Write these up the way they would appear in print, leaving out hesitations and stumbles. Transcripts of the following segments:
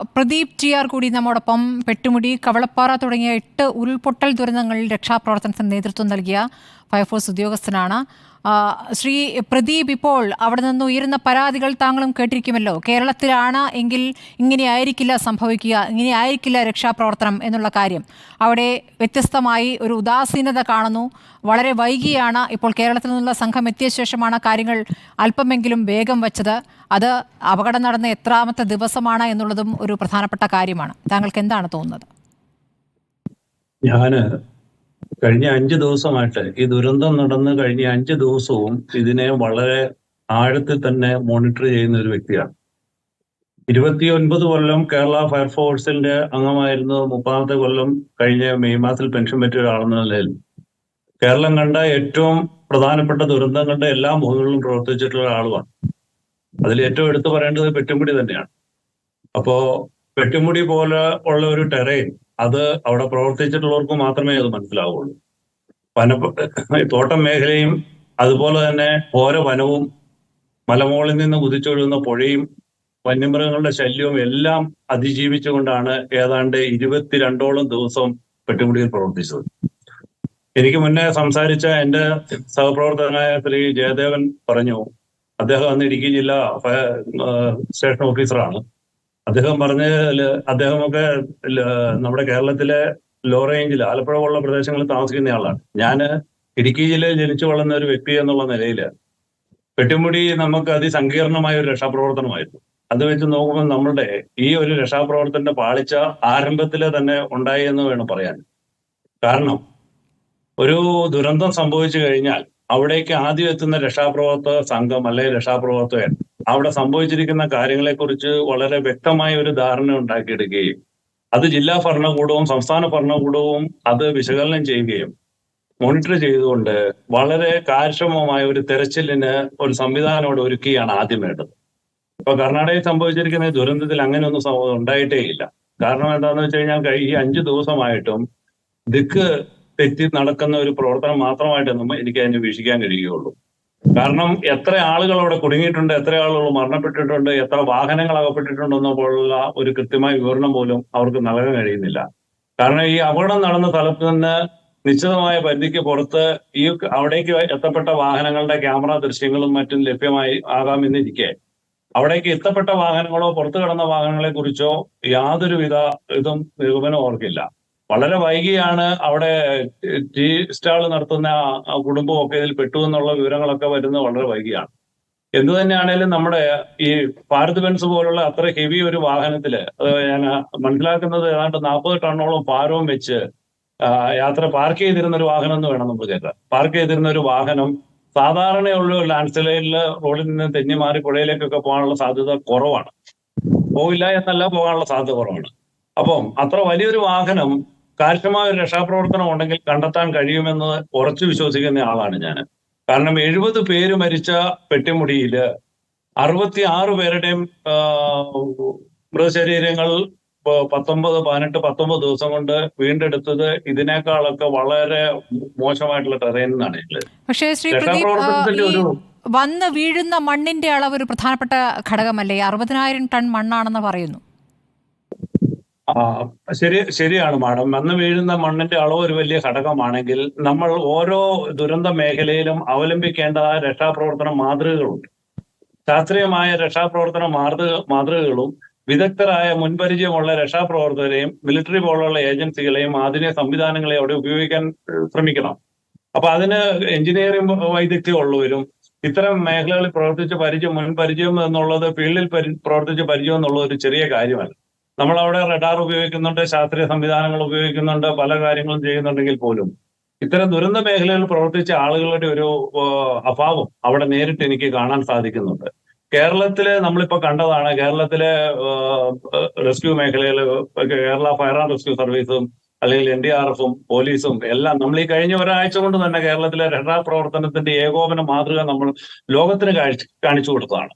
പ്രദീപ് ടി.ആർ കൂടി നമ്മോടൊപ്പം. പെട്ടുമുടി, കവളപ്പാറ തുടങ്ങിയ 8 ഉരുൾപൊട്ടൽ ദുരന്തങ്ങളിൽ രക്ഷാപ്രവർത്തനത്തിന് നേതൃത്വം നൽകിയ ഫയർഫോഴ്സ് ഉദ്യോഗസ്ഥനാണ്. ശ്രീ പ്രദീപ്, ഇപ്പോൾ അവിടെ നിന്ന് ഉയരുന്ന പരാതികൾ താങ്കളും കേട്ടിരിക്കുമല്ലോ. കേരളത്തിലാണ് എങ്കിൽ ഇങ്ങനെയായിരിക്കില്ല സംഭവിക്കുക, ഇങ്ങനെയായിരിക്കില്ല രക്ഷാപ്രവർത്തനം എന്നുള്ള കാര്യം. അവിടെ വ്യത്യസ്തമായി ഒരു ഉദാസീനത കാണുന്നു. വളരെ വൈകിയാണ് ഇപ്പോൾ കേരളത്തിൽ നിന്നുള്ള സംഘം എത്തിയ ശേഷമാണ് കാര്യങ്ങൾ അല്പമെങ്കിലും വേഗം വച്ചത്. അത് അപകടം നടന്ന എത്രാമത്തെ ദിവസമാണ് എന്നുള്ളതും ഒരു പ്രധാനപ്പെട്ട കാര്യമാണ്. താങ്കൾക്ക് എന്താണ് തോന്നുന്നത്? ഞാന് കഴിഞ്ഞ 5 ദിവസമായിട്ട് ഈ ദുരന്തം നടന്ന് കഴിഞ്ഞ 5 ദിവസവും ഇതിനെ വളരെ ആഴത്തിൽ തന്നെ മോണിറ്റർ ചെയ്യുന്ന ഒരു വ്യക്തിയാണ്. 29 കൊല്ലം കേരള ഫയർഫോഴ്സിന്റെ അംഗമായിരുന്നു. 30ാമത്തെ കൊല്ലം കഴിഞ്ഞ മെയ് മാസത്തിൽ പെൻഷൻ പറ്റിയ ഒരാളെന്ന നിലയിൽ കേരളം കണ്ട ഏറ്റവും പ്രധാനപ്പെട്ട ദുരന്തങ്ങളുടെ എല്ലാ മുഖങ്ങളിലും പ്രവർത്തിച്ചിട്ടുള്ള ഒരാളുമാണ്. അതിൽ ഏറ്റവും എടുത്തു പറയേണ്ടത് പെട്ടുമുടി തന്നെയാണ്. അപ്പോ പെട്ടുമുടി പോലെ ഉള്ള ഒരു ടെറൈൻ, അത് അവിടെ പ്രവർത്തിച്ചിട്ടുള്ളവർക്ക് മാത്രമേ അത് മനസ്സിലാവുള്ളൂ. തോട്ടം മേഖലയും അതുപോലെ തന്നെ ഓരോ വനവും മലമുകളിൽ നിന്ന് കുതിച്ചൊഴുകുന്ന പുഴയും വന്യമൃഗങ്ങളുടെ ശല്യവും എല്ലാം അതിജീവിച്ചുകൊണ്ടാണ് ഏതാണ്ട് 22ഓളം ദിവസം പെട്ടുമുടിയിൽ പ്രവർത്തിച്ചത്. എനിക്ക് മുന്നേ സംസാരിച്ച എൻ്റെ സഹപ്രവർത്തകനായ ശ്രീ ജയദേവൻ പറഞ്ഞു, അദ്ദേഹം അന്ന് ഇടുക്കി ജില്ലാ സ്റ്റേഷൻ ഓഫീസറാണ്. അദ്ദേഹം പറഞ്ഞതിൽ അദ്ദേഹമൊക്കെ നമ്മുടെ കേരളത്തിലെ ലോ റേഞ്ചിൽ ആലപ്പുഴ പോലുള്ള പ്രദേശങ്ങളിൽ താമസിക്കുന്ന ആളാണ്. ഞാൻ ഇടുക്കി ജില്ലയിൽ ജനിച്ചു വളർന്ന ഒരു വ്യക്തി എന്നുള്ള നിലയിൽ പെട്ടുമുടി നമുക്ക് അതിസങ്കീർണമായ ഒരു രക്ഷാപ്രവർത്തനമായിരുന്നു. അത് വെച്ച് നോക്കുമ്പോൾ നമ്മളുടെ ഈ ഒരു രക്ഷാപ്രവർത്തനത്തിന്റെ പാളിച്ച ആരംഭത്തിലെ തന്നെ ഉണ്ടായി എന്ന് വേണം പറയാൻ. കാരണം ഒരു ദുരന്തം സംഭവിച്ചു കഴിഞ്ഞാൽ അവിടേക്ക് ആദ്യം എത്തുന്ന രക്ഷാപ്രവർത്തക സംഘം അല്ലെങ്കിൽ രക്ഷാപ്രവർത്തകൻ അവിടെ സംഭവിച്ചിരിക്കുന്ന കാര്യങ്ങളെക്കുറിച്ച് വളരെ വ്യക്തമായ ഒരു ധാരണ ഉണ്ടാക്കിയെടുക്കുകയും അത് ജില്ലാ ഭരണകൂടവും സംസ്ഥാന ഭരണകൂടവും അത് വിശകലനം ചെയ്യുകയും മോണിറ്റർ ചെയ്തുകൊണ്ട് വളരെ കാര്യക്ഷമമായ ഒരു തെരച്ചിലിന് ഒരു സംവിധാനം അവിടെ ഒരുക്കുകയാണ് ആദ്യം വേണ്ടത്. ഇപ്പൊ കർണാടകയിൽ സംഭവിച്ചിരിക്കുന്ന ദുരന്തത്തിൽ അങ്ങനെയൊന്നും ഉണ്ടായിട്ടേ ഇല്ല. കാരണം എന്താണെന്ന് വെച്ച് കഴിഞ്ഞാൽ ഈ 5 ദിവസമായിട്ടും ദിക്ക് തെറ്റി നടക്കുന്ന ഒരു പ്രവർത്തനം മാത്രമായിട്ടൊന്നും എനിക്ക് അതിനെ വീക്ഷിക്കാൻ കഴിയുകയുള്ളൂ. കാരണം എത്ര ആളുകൾ അവിടെ കുടുങ്ങിയിട്ടുണ്ട്, എത്ര ആളുകൾ മരണപ്പെട്ടിട്ടുണ്ട്, എത്ര വാഹനങ്ങൾ അകപ്പെട്ടിട്ടുണ്ടെന്ന പോലുള്ള ഒരു കൃത്യമായ വിവരണം പോലും അവർക്ക് നൽകാൻ കഴിയുന്നില്ല. കാരണം ഈ അപകടം നടന്ന സ്ഥലത്ത് നിന്ന് നിശ്ചിതമായ പരിധിക്ക് പുറത്ത് ഈ അവിടേക്ക് എത്തപ്പെട്ട വാഹനങ്ങളുടെ ക്യാമറ ദൃശ്യങ്ങളും മറ്റും ലഭ്യമായി ആകാമെന്നിരിക്കെ അവിടേക്ക് എത്തപ്പെട്ട വാഹനങ്ങളോ പുറത്തു കടന്ന വാഹനങ്ങളെ കുറിച്ചോ യാതൊരുവിധ ഇതും നിഗമനം ഓർക്കില്ല. വളരെ വൈകിയാണ് അവിടെ ടീ സ്റ്റാൾ നടത്തുന്ന കുടുംബമൊക്കെ ഇതിൽ പെട്ടു എന്നുള്ള വിവരങ്ങളൊക്കെ വരുന്നത് വളരെ വൈകിയാണ്. എന്തു തന്നെയാണേലും നമ്മുടെ ഈ ഭാരത് ബെൻസ് പോലുള്ള അത്ര ഹെവി ഒരു വാഹനത്തില് ഞാൻ മനസ്സിലാക്കുന്നത് ഏതാണ്ട് 40 ടണ്ണോളം ഭാരവും വെച്ച് പാർക്ക് ചെയ്തിരുന്ന ഒരു വാഹനം എന്ന് വേണം നമ്മൾ കേൾക്കാൻ. പാർക്ക് ചെയ്തിരുന്ന ഒരു വാഹനം സാധാരണയുള്ള ലാൻഡ് സ്ലൈഡിൽ റോഡിൽ നിന്ന് തെന്നി മാറി പുഴയിലേക്കൊക്കെ പോകാനുള്ള സാധ്യത കുറവാണ്. പോകില്ല എന്നല്ല, പോകാനുള്ള സാധ്യത കുറവാണ്. അപ്പം അത്ര വലിയൊരു വാഹനം കാര്യക്ഷമമായ ഒരു രക്ഷാപ്രവർത്തനം ഉണ്ടെങ്കിൽ കണ്ടെത്താൻ കഴിയുമെന്ന് ഉറച്ചു വിശ്വസിക്കുന്ന ആളാണ് ഞാൻ. കാരണം 70 പേര് മരിച്ച പെട്ടിമുടിയില് 66 പേരുടെയും മൃതശരീരങ്ങൾ 19 ദിവസം കൊണ്ട് വീണ്ടെടുത്തത് ഇതിനേക്കാളൊക്കെ വളരെ മോശമായിട്ടുള്ള ടെറൈൻ എന്നാണ്. പക്ഷേ ശ്രീ പ്രദീപ്, വന്ന് വീഴുന്ന മണ്ണിന്റെ അളവ് ഒരു പ്രധാനപ്പെട്ട ഘടകമല്ലേ? 60,000 ടൺ മണ്ണാണെന്ന് പറയുന്നു. ശരിയാണ് മാഡം. വന്ന് വീഴുന്ന മണ്ണിന്റെ അളവ് ഒരു വലിയ ഘടകമാണെങ്കിൽ നമ്മൾ ഓരോ ദുരന്ത മേഖലയിലും അവലംബിക്കേണ്ട രക്ഷാപ്രവർത്തന മാതൃകകളുണ്ട്. ശാസ്ത്രീയമായ രക്ഷാപ്രവർത്തന മാതൃകകളും വിദഗ്ധരായ മുൻപരിചയമുള്ള രക്ഷാപ്രവർത്തകരെയും മിലിറ്ററി പോലുള്ള ഏജൻസികളെയും ആധുനിക സംവിധാനങ്ങളെയും അവിടെ ഉപയോഗിക്കാൻ ശ്രമിക്കണം. അപ്പൊ അതിന് എഞ്ചിനീയറിംഗ് വൈദഗ്ധ്യം ഉള്ളവരും ഇത്തരം മേഖലകളിൽ പ്രവർത്തിച്ച് മുൻപരിചയം എന്നുള്ളത് ഫീൽഡിൽ പ്രവർത്തിച്ച് പരിചയം എന്നുള്ളത് ഒരു ചെറിയ കാര്യമല്ല. നമ്മളവിടെ റഡാർ ഉപയോഗിക്കുന്നുണ്ട്, ശാസ്ത്രീയ സംവിധാനങ്ങൾ ഉപയോഗിക്കുന്നുണ്ട്, പല കാര്യങ്ങളും ചെയ്യുന്നുണ്ടെങ്കിൽ പോലും ഇത്തരം ദുരന്ത മേഖലകളിൽ പ്രവർത്തിച്ച ആളുകളുടെ ഒരു അഭാവം അവിടെ നേരിട്ട് എനിക്ക് കാണാൻ സാധിക്കുന്നുണ്ട്. കേരളത്തില് നമ്മളിപ്പോ കണ്ടതാണ്, കേരളത്തിലെ റെസ്ക്യൂ മേഖലയിൽ കേരള ഫയർ ആൻഡ് റെസ്ക്യൂ സർവീസും അല്ലെങ്കിൽ NDRF-ഉം പോലീസും എല്ലാം നമ്മൾ ഈ കഴിഞ്ഞ ഒരാഴ്ച കൊണ്ട് തന്നെ കേരളത്തിലെ രക്ഷാപ്രവർത്തനത്തിന്റെ ഏകോപന മാതൃക നമ്മൾ ലോകത്തിന് കാണിച്ചു കൊടുത്തതാണ്.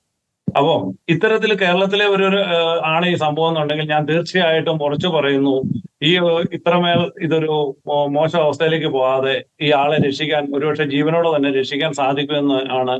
അപ്പം ഇത്തരത്തിൽ കേരളത്തിലെ ഒരു ആണ് ഈ സംഭവം എന്നുണ്ടെങ്കിൽ ഞാൻ തീർച്ചയായിട്ടും ഉറച്ചു പറയുന്നു, ഈ ഇത്രമേൽ ഇതൊരു മോശം അവസ്ഥയിലേക്ക് പോകാതെ ഈ ആളെ രക്ഷിക്കാൻ, ഒരുപക്ഷെ ജീവനോടെ തന്നെ രക്ഷിക്കാൻ സാധിക്കുമെന്ന് ആണ്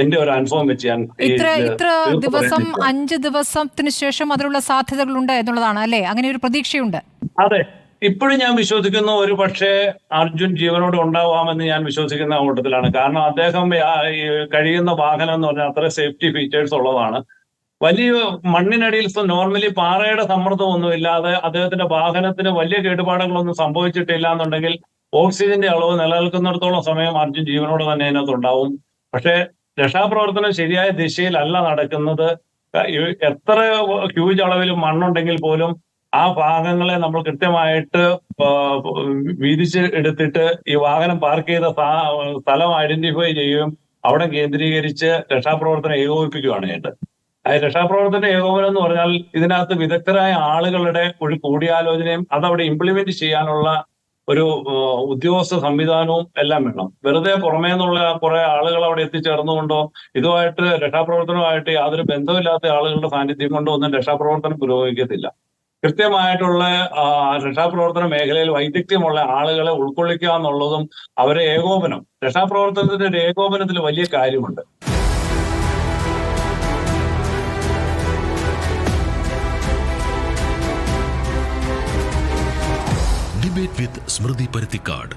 എന്റെ ഒരു അനുഭവം വെച്ച് ഞാൻ ഇത്ര തീർത്ത് ദിവസം പറയുന്നില്ല. 5 ദിവസത്തിന് ശേഷം അതിനുള്ള സാധ്യതകളുണ്ട് എന്നുള്ളതാണ് അല്ലേ? അങ്ങനെ ഒരു പ്രതീക്ഷയുണ്ട്. അതെ, ഇപ്പോഴും ഞാൻ വിശ്വസിക്കുന്നു ഒരു പക്ഷേ അർജുൻ ജീവനോട് ഉണ്ടാവാമെന്ന് ഞാൻ വിശ്വസിക്കുന്ന കൂട്ടത്തിലാണ്. കാരണം അദ്ദേഹം ഈ കഴിയുന്ന വാഹനം എന്ന് പറഞ്ഞാൽ അത്ര സേഫ്റ്റി ഫീച്ചേഴ്സ് ഉള്ളതാണ്. വലിയ മണ്ണിനടിയിൽ നോർമലി പാറയുടെ സമ്മർദ്ദം ഒന്നും ഇല്ലാതെ അദ്ദേഹത്തിന്റെ വാഹനത്തിന് വലിയ കേടുപാടുകളൊന്നും സംഭവിച്ചിട്ടില്ല എന്നുണ്ടെങ്കിൽ ഓക്സിജന്റെ അളവ് നിലനിൽക്കുന്നിടത്തോളം സമയം അർജുൻ ജീവനോട് തന്നെ അതിനകത്ത് ഉണ്ടാവും. പക്ഷേ രക്ഷാപ്രവർത്തനം ശരിയായ ദിശയിലല്ല നടക്കുന്നത്. എത്ര ഹ്യൂജ് അളവിൽ മണ്ണുണ്ടെങ്കിൽ പോലും ആ ഭാഗങ്ങളെ നമ്മൾ കൃത്യമായിട്ട് വീതിച്ച് എടുത്തിട്ട് ഈ വാഹനം പാർക്ക് ചെയ്ത സ്ഥലം ഐഡന്റിഫൈ ചെയ്യുകയും അവിടെ കേന്ദ്രീകരിച്ച് രക്ഷാപ്രവർത്തനം ഏകോപിപ്പിക്കുകയാണ് വേണ്ടത്. രക്ഷാപ്രവർത്തന ഏകോപനം എന്ന് പറഞ്ഞാൽ ഇതിനകത്ത് വിദഗ്ധരായ ആളുകളുടെ ഒരു കൂടിയാലോചനയും അതവിടെ ഇംപ്ലിമെന്റ് ചെയ്യാനുള്ള ഒരു ഉദ്യോഗസ്ഥ സംവിധാനവും എല്ലാം വേണം. വെറുതെ പുറമേ നിന്നുള്ള കുറെ ആളുകൾ അവിടെ എത്തിച്ചേർന്നുകൊണ്ടോ ഇതുമായിട്ട് രക്ഷാപ്രവർത്തനവുമായിട്ട് യാതൊരു ബന്ധമില്ലാത്ത ആളുകളുടെ സാന്നിധ്യം കൊണ്ടോ ഒന്നും രക്ഷാപ്രവർത്തനം പുരോഗമിക്കത്തില്ല. കൃത്യമായിട്ടുള്ള രക്ഷാപ്രവർത്തന മേഖലയിൽ വൈദഗ്ധ്യമുള്ള ആളുകളെ ഉൾക്കൊള്ളിക്കുക എന്നുള്ളതും അവരെ ഏകോപനം, രക്ഷാപ്രവർത്തനത്തിന്റെ ഒരു ഏകോപനത്തിൽ വലിയ കാര്യമുണ്ട്. ഡിബേറ്റ് വിത്ത് സ്മൃതി പരുത്തിക്കാട്.